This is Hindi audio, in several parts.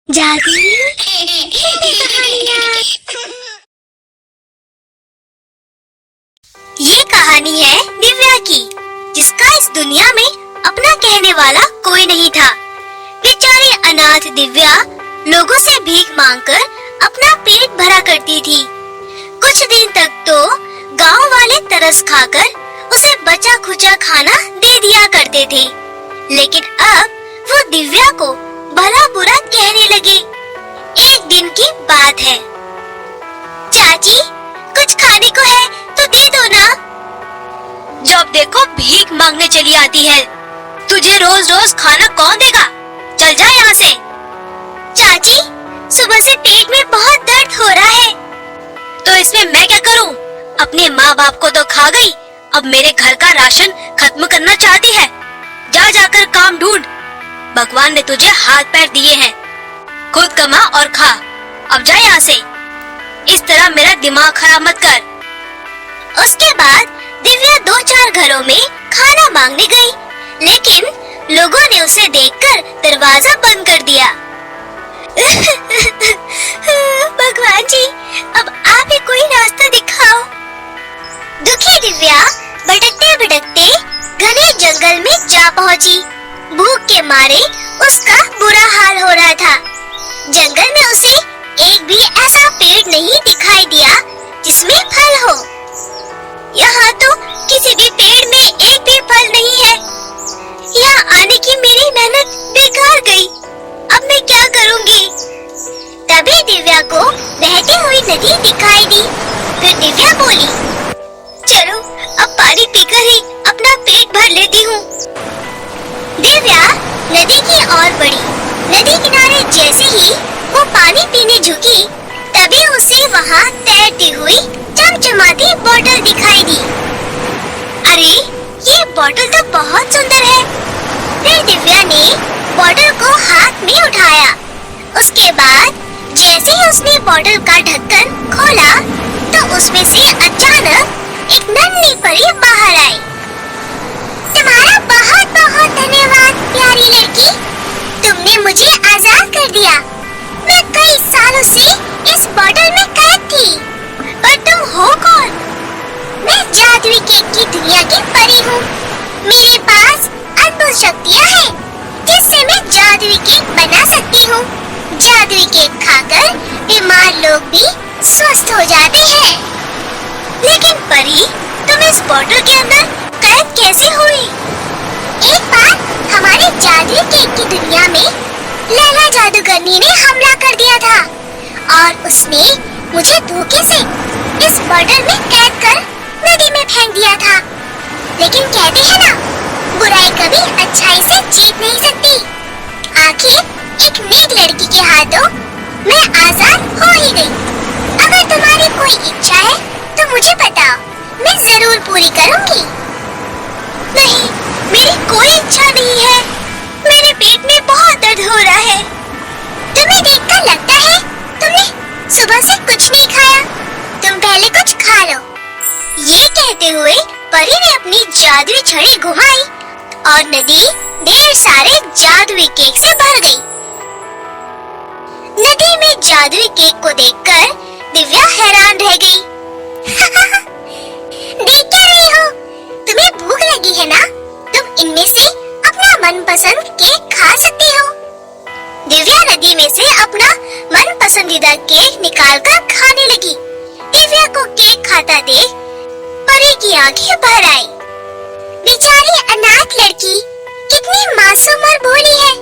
जादुई कहानियाँ। ये कहानी है दिव्या की, जिसका इस दुनिया में अपना कहने वाला कोई नहीं था। बेचारी अनाथ दिव्या लोगों से भीख मांगकर अपना पेट भरा करती थी। कुछ दिन तक तो गांव वाले तरस खाकर उसे बचा खुचा खाना दे दिया करते थे, लेकिन अब वो दिव्या को भला बुरा कहने लगे। एक दिन की बात है। चाची, कुछ खाने को है तो दे दो ना। जब देखो भीख मांगने चली आती है। तुझे रोज रोज खाना कौन देगा? चल जा यहाँ से। चाची, सुबह से पेट में बहुत दर्द हो रहा है। तो इसमें मैं क्या करूँ? अपने माँ बाप को तो खा गई, अब मेरे घर का राशन खत्म करना चाहती है। जा जाकर काम ढूंढ। भगवान ने तुझे हाथ पैर दिए हैं, खुद कमा और खा। अब जा यहाँ से। इस तरह मेरा दिमाग खराब मत कर। उसके बाद दिव्या 2-4 घरों में खाना मांगने गई, लेकिन लोगों ने उसे देखकर दरवाजा बंद कर दिया। भगवान जी, अब आप ही कोई रास्ता दिखाओ। दुखी दिव्या भटकते भटकते घने जंगल में जा पहुंची। भूख के मारे उसका बुरा हाल हो रहा था। जंगल में उसे एक भी ऐसा पेड़ नहीं दिखाई दिया जिसमें फल हो। यहाँ तो किसी भी पेड़ में एक भी फल नहीं है। यहाँ आने की मेरी मेहनत बेकार गई। अब मैं क्या करूँगी? तभी दिव्या को बहती हुई नदी दिखाई दी। फिर दिव्या बोली, चलो अब पानी पीकर ही अपना पेट भर लेती हूँ। दिव्या नदी की ओर बढ़ी। नदी किनारे जैसे ही वो पानी पीने झुकी, तभी उसे वहाँ तैरती हुई चमचमाती बोतल दिखाई दी। अरे, ये बोतल तो बहुत सुंदर है। फिर दिव्या ने बोतल को हाथ में उठाया। उसके बाद जैसे ही उसने बोतल का ढक्कन खोला, तो उसमें से अचानक एक नन्ही परी बाहर आई। तुम्हारा बहुत बहुत धन्यवाद प्यारी लड़की, तुमने मुझे आजाद कर दिया। मैं कई सालों से इस बोतल में कैद थी। पर तुम हो कौन? मैं जादुई केक की दुनिया की परी हूँ। मेरे पास अद्भुत शक्तियाँ हैं, जिससे मैं जादुई केक बना सकती हूँ। जादुई केक खाकर बीमार लोग भी स्वस्थ हो जाते हैं। लेकिन परी, तुम इस बोतल के अंदर कैद कैसे हुई? एक बार हमारे जादुई केक की दुनिया में लैला जादूगरनी ने हमला कर दिया था और उसने मुझे धोखे से इस बोतल में कैद कर नदी में फेंक दिया था। लेकिन कहते हैं ना, बुराई कभी अच्छाई से जीत नहीं सकती। आखिर एक नेक लड़की के हाथों मैं आजाद हो ही गई। अगर तुम्हारी कोई इच्छा है तो मुझे बताओ, मैं जरूर पूरी करूंगी। नहीं, मेरी कोई इच्छा नहीं है। मेरे पेट में बहुत दर्द हो रहा है। तुम्हें देखकर लगता है तुमने सुबह से कुछ नहीं खाया। तुम पहले कुछ खा लो। ये कहते हुए परी ने अपनी जादुई छड़ी घुमाई और नदी ढेर सारे जादुई केक से भर गई। नदी में जादुई केक को देखकर दिव्या हैरान रह गई। देख क्या रही हो? तुम्हें भूख लगी है ना? तुम इनमें से अपना मनपसंद केक खा सकती हो। दिव्या नदी में से अपना मन पसंदीदा केक निकालकर खाने लगी। दिव्या को केक खाता देख परी की आंखें भर आई। बेचारी अनाथ लड़की कितनी मासूम और भोली है।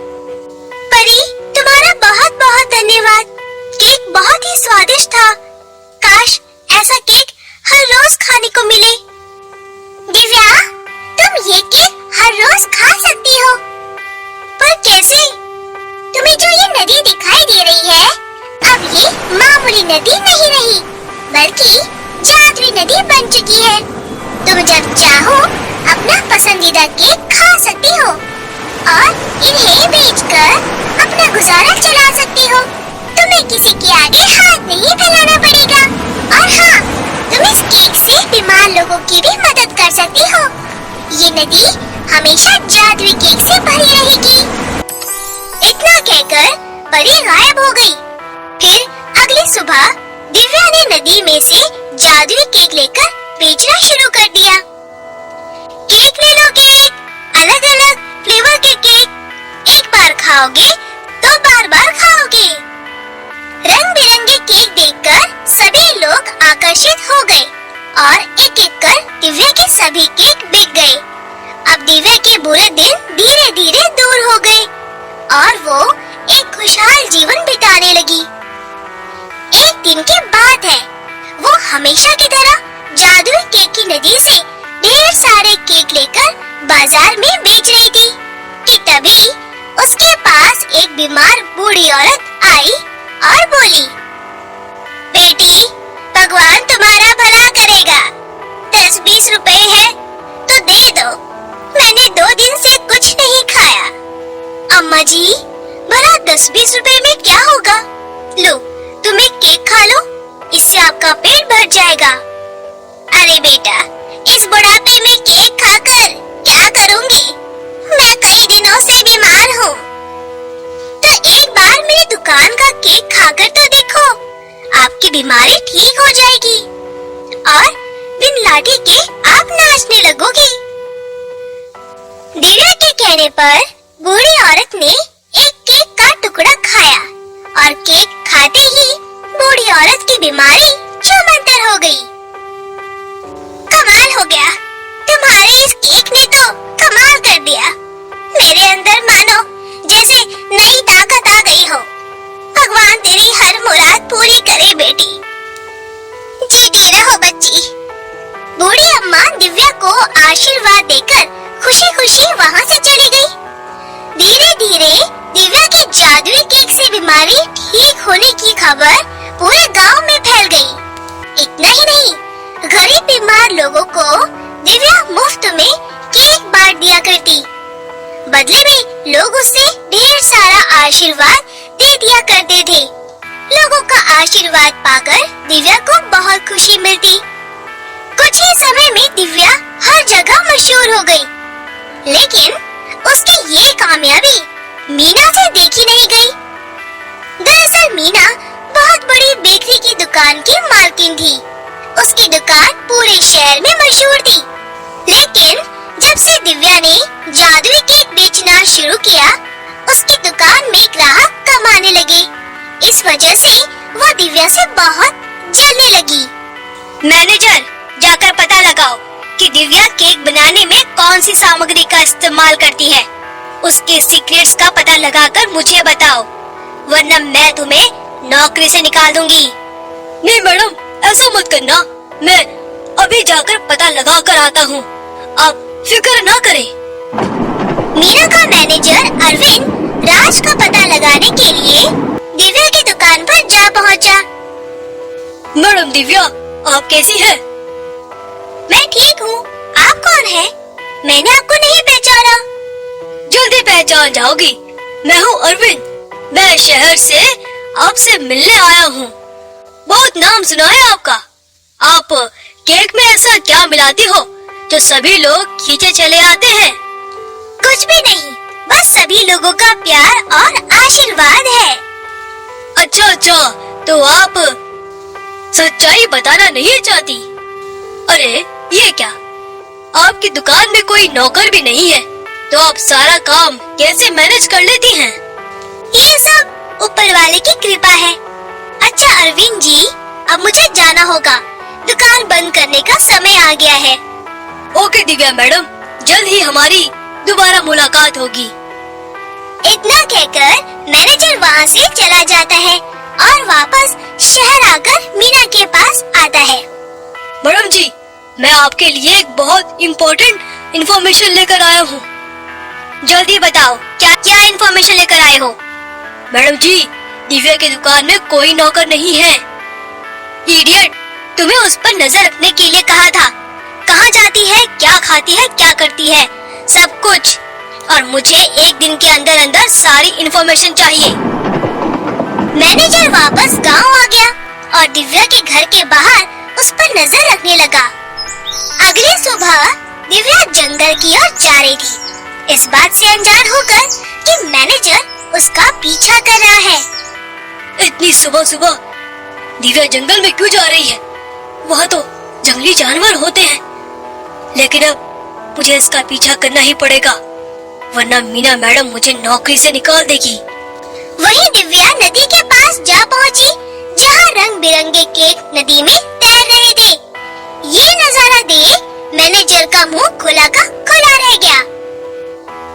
परी, तुम्हारा बहुत बहुत धन्यवाद। केक बहुत ही स्वादिष्ट था। काश ऐसा केक हर रोज खाने को मिले। दिव्या, तुम ये केक हर रोज खा सकती हो। पर कैसे? तुम्हें जो ये नदी दिखाई दे रही है, अब ये मामूली नदी नहीं रही, बल्कि जादुई नदी बन चुकी है। तुम जब चाहो अपना पसंदीदा केक खा सकती हो और इन्हें बेचकर अपना गुजारा चला सकती हो। तुम्हें किसी के आगे हाथ नहीं फैलाना पड़ेगा। और हाँ, तुम इस केक से बीमार लोगों की भी मदद कर सकती हो। ये नदी हमेशा जादुई केक से भरी रहेगी। इतना कहकर परी गायब हो गई। फिर अगली सुबह दिव्या ने नदी में से जादुई केक लेकर बेचना शुरू कर दिया। केक ले लो केक, अलग अलग फ्लेवर के केक, एक बार खाओगे तो बार बार खाओगे। रंग बिरंगे केक देखकर सभी लोग आकर्षित हो गए और एक एक कर दिव्या के सभी केक बिक गए। अब दिव्या के बुरे दिन धीरे धीरे दूर हो गए और वो एक खुशहाल जीवन बिताने लगी। एक दिन की बात है, वो हमेशा की तरह जादुई केक की नदी से ढेर सारे केक लेकर बाजार में बेच रही थी कि तभी उसके पास एक बीमार बूढ़ी औरत आई और बोली, बेटी, भगवान तुम्हारा भला करेगा। 10-20 रुपए है तो दे दो, मैंने 2 दिन से कुछ नहीं खाया। अम्मा जी, भला 10-20 रुपए में क्या होगा? लो, तुम एक केक खा लो, इससे आपका पेट भर जाएगा। अरे बेटा, इस बुढ़ापे में केक खाकर क्या करूंगी? मैं कई दिनों से बीमार हूँ। तो एक बार मेरी दुकान का केक खाकर तो देखो, आपकी बीमारी ठीक हो जाएगी और बिन लाठी के आप नाचने लगोगी। दिव्या के कहने पर बूढ़ी औरत ने एक केक का टुकड़ा खाया और केक खाते ही बूढ़ी औरत की बीमारी छूमंतर हो गई। कमाल हो गया, तुम्हारे इस केक ने तो कमाल कर दिया। मेरे अंदर मानो जैसे नई ताकत आ गई हो। भगवान तेरी हर मुराद पूरी करे बेटी। जीती रहो बच्ची। बूढ़ी अम्मा दिव्या को आशीर्वाद देकर खुशी खुशी वहाँ से चली गई। धीरे धीरे दिव्या की जादुई केक से बीमारी ठीक होने की खबर पूरे गांव में फैल गई। इतना ही नहीं, गरीब बीमार लोगों को दिव्या मुफ्त में केक बांट दिया करती। बदले में लोग उससे ढेर सारा आशीर्वाद दे दिया करते थे। लोगों का आशीर्वाद पाकर दिव्या को बहुत खुशी मिलती। कुछ ही समय में दिव्या हर जगह मशहूर हो गई। लेकिन उसकी ये कामयाबी मीना से देखी नहीं गई। दरअसल मीना बहुत बड़ी बेकरी की दुकान की मालकिन थी। उसकी दुकान पूरे शहर में मशहूर थी। लेकिन जब से दिव्या ने जादुई केक बेचना शुरू किया, उसकी दुकान में ग्राहक कम आने लगे। इस वजह से वो दिव्या से बहुत जलने लगी। मैनेजर, जाकर पता लगाओ कि दिव्या केक बनाने में कौन सी सामग्री का इस्तेमाल करती है। उसके सीक्रेट्स का पता लगाकर मुझे बताओ, वरना मैं तुम्हें नौकरी से निकाल दूंगी। नहीं मैडम, ऐसा मत करना, मैं अभी जाकर पता लगा कर आता हूँ, आप फिक्र ना करें। मीना का मैनेजर अरविंद राज का पता लगाने के लिए दिव्या की दुकान पर जा पहुँचा। मैडम दिव्या, आप कैसी है? मैं ठीक हूँ, आप कौन है? मैंने आपको नहीं पहचाना। जल्दी पहचान जाओगी, मैं हूँ अरविंद। मैं शहर से आपसे मिलने आया हूँ। बहुत नाम सुना है आपका। आप केक में ऐसा क्या मिलाती हो जो सभी लोग खींचे चले आते हैं? कुछ भी नहीं, बस सभी लोगों का प्यार और आशीर्वाद है। अच्छा, तो आप सच्चाई बताना नहीं चाहती? अरे ये क्या, आपकी दुकान में कोई नौकर भी नहीं है, तो आप सारा काम कैसे मैनेज कर लेती हैं? ये सब ऊपर वाले की कृपा है। अच्छा अरविंद जी, अब मुझे जाना होगा, दुकान बंद करने का समय आ गया है। ओके दिव्या मैडम, जल्द ही हमारी दोबारा मुलाकात होगी। इतना कहकर मैनेजर वहाँ से चला जाता है और वापस शहर आकर मीना के पास आता है। मैडम जी, मैं आपके लिए एक बहुत इम्पोर्टेंट इन्फॉर्मेशन लेकर आया हूँ। जल्दी बताओ, क्या क्या इन्फॉर्मेशन लेकर आए हो? मैडम जी, दिव्या की दुकान में कोई नौकर नहीं है। इडियट, तुम्हें उस पर नजर रखने के लिए कहा था। कहाँ जाती है, क्या खाती है, क्या करती है, सब कुछ। और मुझे एक दिन के अंदर अंदर सारी इन्फॉर्मेशन चाहिए। मैनेजर वापस गांव आ गया और दिव्या के घर के बाहर उस पर नजर रखने लगा। अगली सुबह दिव्या जंगल की ओर जा रही थी। इस बात से अनजान होकर कि मैनेजर उसका पीछा कर रहा है। इतनी सुबह सुबह दिव्या जंगल में क्यों जा रही है? वहाँ तो जंगली जानवर होते हैं। लेकिन अब मुझे इसका पीछा करना ही पड़ेगा, वरना मीना मैडम मुझे नौकरी से निकाल देगी। वहीं दिव्या नदी के पास जा पहुंची, जहाँ रंग बिरंगे केक नदी में तैर रहे थे। ये नजारा देख मैनेजर का मुंह खुला का खुला रह गया।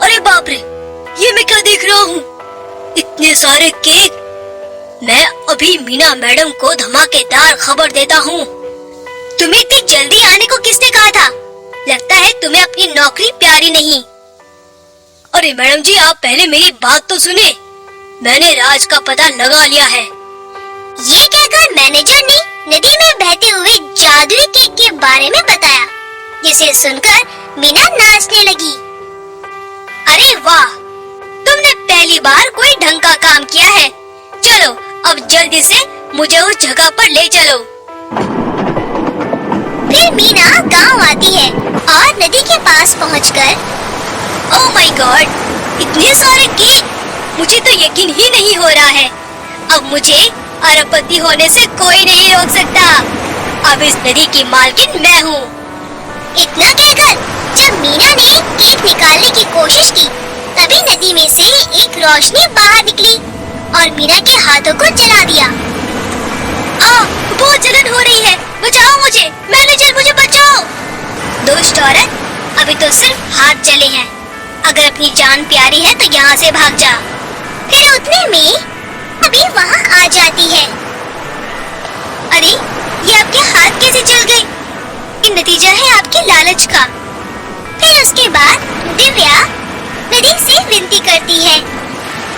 अरे बाप रे, ये मैं क्या देख रहा हूँ? इतने सारे केक! मैं अभी मीना मैडम को धमाकेदार खबर देता हूँ। तुम्हें इतनी जल्दी आने को किसने कहा था? लगता है तुम्हें अपनी नौकरी प्यारी नहीं। अरे मैडम जी, आप पहले मेरी बात तो सुने। मैंने राज का पता लगा लिया है। ये कहकर मैनेजर ने नदी में बहते हुए जादुई केक के बारे में बताया, जिसे सुनकर मीना नाचने लगी। अरे वाह, तुमने पहली बार कोई ढंग का काम किया है। चलो अब जल्दी से मुझे उस जगह पर ले चलो। फिर मीना गांव आती है और नदी के पास पहुंचकर, ओह माय गॉड, इतने सारे केक! मुझे तो यकीन ही नहीं हो रहा है। अब मुझे अरबपति होने से कोई नहीं रोक सकता। अब इस नदी की मालकिन मैं हूँ। इतना कहकर जब मीना ने केक निकालने की कोशिश की, तभी नदी में से एक रोशनी बाहर निकली और मीना के हाथों को जला दिया। बहुत जलन हो रही है, बचाओ मुझे, मैनेजर मुझे बचाओ। दुष्ट औरत, अभी तो सिर्फ हाथ जले हैं। अगर अपनी जान प्यारी है तो यहाँ से भाग जा। फिर उतने में अभी वहाँ आ जाती है। अरे, ये आपके हाथ कैसे जल गए? ये नतीजा है आपके लालच का। फिर उसके बाद दिव्या नदी से विनती करती है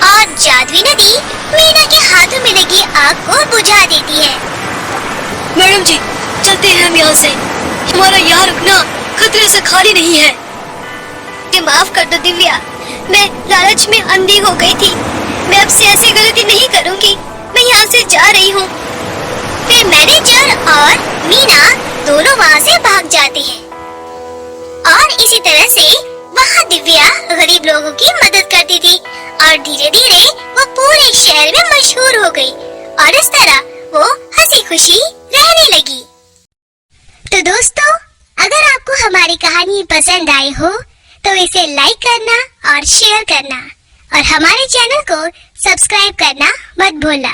और जादुई नदी मीना के हाथों में लगी आग को बुझा देती है। मैडम जी, चलते हैं हम यहाँ से। हमारा यहाँ रुकना खतरे से खाली नहीं है। माफ कर दो दिव्या, मैं लालच में अंधी हो गई थी। मैं अब से ऐसी गलती नहीं करूँगी। मैं यहाँ से जा रही हूँ। फिर मैनेजर और मीना दोनों वहाँ से भाग जाते हैं और इसी तरह से वहाँ दिव्या गरीब लोगों की मदद करती थी और धीरे धीरे वो पूरे शहर में मशहूर हो गई और इस तरह वो हंसी खुशी रहने लगी। तो दोस्तों, अगर आपको हमारी कहानी पसंद आई हो तो इसे लाइक करना और शेयर करना और हमारे चैनल को सब्सक्राइब करना मत भूलना।